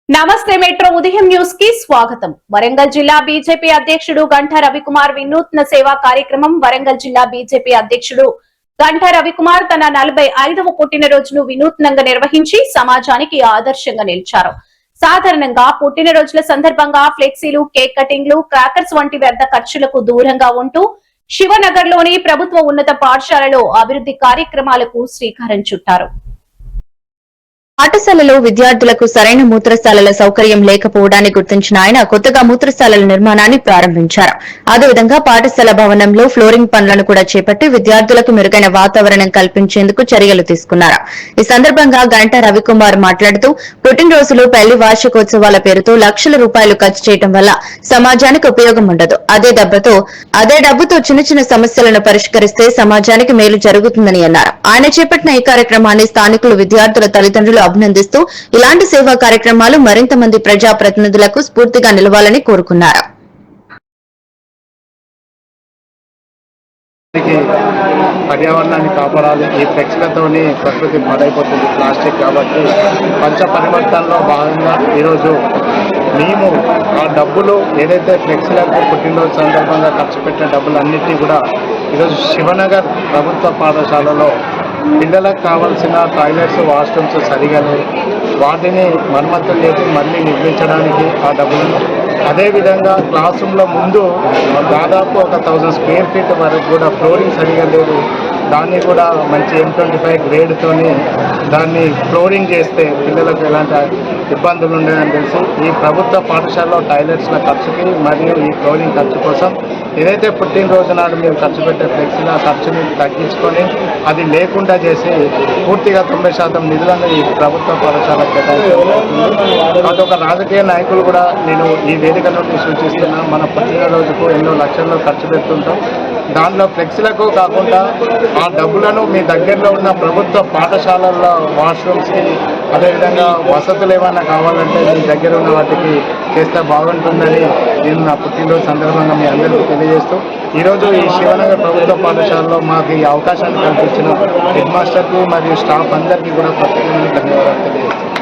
నమస్తే మెట్రో ఉదయం న్యూస్ కి స్వాగతం. వరంగల్ జిల్లా బీజేపీ అధ్యక్షుడు గంటా రవికుమార్ వినూత్న సేవా కార్యక్రమం. వరంగల్ జిల్లా బీజేపీ అధ్యక్షుడు గంటా రవికుమార్ తన 45వ పుట్టినరోజును వినూత్నంగా నిర్వహించి సమాజానికి ఆదర్శంగా నిలిచారు. సాధారణంగా పుట్టినరోజుల సందర్భంగా ఫ్లెక్సీలు, కేక్ కటింగ్లు, క్రాకర్స్ వంటి వ్యర్థ ఖర్చులకు దూరంగా ఉంటూ శివనగర్ లోని ప్రభుత్వ ఉన్నత పాఠశాలలో అభివృద్ధి కార్యక్రమాలకు శ్రీకారం చుట్టారు. పాఠశాలలో విద్యార్థులకు సరైన మూత్రశాలల సౌకర్యం లేకపోవడాన్ని గుర్తించిన ఆయన కొత్తగా మూత్రశాలల నిర్మాణాన్ని ప్రారంభించారు. అదేవిధంగా పాఠశాల భవనంలో ఫ్లోరింగ్ పనులను కూడా చేపట్టి విద్యార్థులకు మెరుగైన వాతావరణం కల్పించేందుకు చర్యలు తీసుకున్నారు. ఈ సందర్భంగా గంటా రవికుమార్ మాట్లాడుతూ పుట్టినరోజులు, పెళ్లి వార్షికోత్సవాల పేరుతో లక్షల రూపాయలు ఖర్చు చేయడం వల్ల సమాజానికి ఉపయోగం ఉండదు. అదే డబ్బుతో చిన్న చిన్న సమస్యలను పరిష్కరిస్తే సమాజానికి మేలు జరుగుతుందని అన్నారు. ఆయన చేపట్టిన ఈ కార్యక్రమాన్ని స్థానికులు, విద్యార్థుల తల్లిదండ్రులు అభినందిస్తూ ఇలాంటి సేవా కార్యక్రమాలు మరింత మంది ప్రజాప్రతినిధులకు స్ఫూర్తిగా నిలవాలని కోరుకున్నారు. పర్యావరణాన్ని కాపాడాలి. ఈ ఫ్లెక్స్లతోని ప్రకృతి పాడైపోతుంది, ప్లాస్టిక్. కాబట్టి పంచ పరివర్తనలో భాగంగా ఈరోజు మేము ఆ డబ్బులు ఏదైతే ఫ్లెక్స్లకు పుట్టినరోజు సందర్భంగా ఖర్చు పెట్టిన డబ్బులన్నింటినీ కూడా ఈరోజు శివనగర్ ప్రభుత్వ పాఠశాలలో పిల్లలకు కావాల్సిన టాయిలెట్స్, వాష్రూమ్స్ సరిగా లేవు, వాటిని మరమ్మతులు చేసి మళ్ళీ నిర్మించడానికి ఆ డబ్బులను, అదేవిధంగా క్లాస్ రూమ్లో ముందు దాదాపు ఒక 1000 స్క్వేర్ ఫీట్ వరకు కూడా ఫ్లోరింగ్ సరిగా లేదు, దాన్ని కూడా మంచి M25 గ్రేడ్తోని దాన్ని ఫ్లోరింగ్ చేస్తే పిల్లలకు ఎలాంటి ఇబ్బందులు ఉండేదని తెలిసి ఈ ప్రభుత్వ పాఠశాలలో టాయిలెట్స్ల ఖర్చుకి మరియు ఈ ఫ్లోరింగ్ ఖర్చు కోసం ఏదైతే పుట్టినరోజు నాడు మేము ఖర్చు పెట్టే ఫ్లెక్సీల ఖర్చుని తగ్గించుకొని అది లేకుండా చేసి పూర్తిగా 90% నిధులను ఈ ప్రభుత్వ పాఠశాలకు కేటాయించారు. అదొక రాజకీయ నాయకులు కూడా నేను ఈ వేదిక నుండి సూచిస్తున్నా, మన పుట్టినరోజుకు ఎన్నో లక్షల్లో ఖర్చు పెడుతుంటాం. దానిలో ఫ్లెక్సీలకు కాకుండా ఆ డబ్బులను మీ దగ్గరలో ఉన్న ప్రభుత్వ పాఠశాలల్లో వాష్రూమ్స్కి, అదేవిధంగా వసతులు ఏమైనా కావాలంటే మీ దగ్గర ఉన్న వాటికి చేస్తే బాగుంటుందని నేను నా పుట్టినరోజు సందర్భంగా మీ అందరికీ తెలియజేస్తూ ఈరోజు ఈ శివనగర్ ప్రభుత్వ పాఠశాలలో మాకు ఈ అవకాశాన్ని కల్పించిన హెడ్ మాస్టర్కి మరియు స్టాఫ్ అందరికీ కూడా ప్రత్యేకమైన ధన్యవాదాలు తెలియజేస్తాను.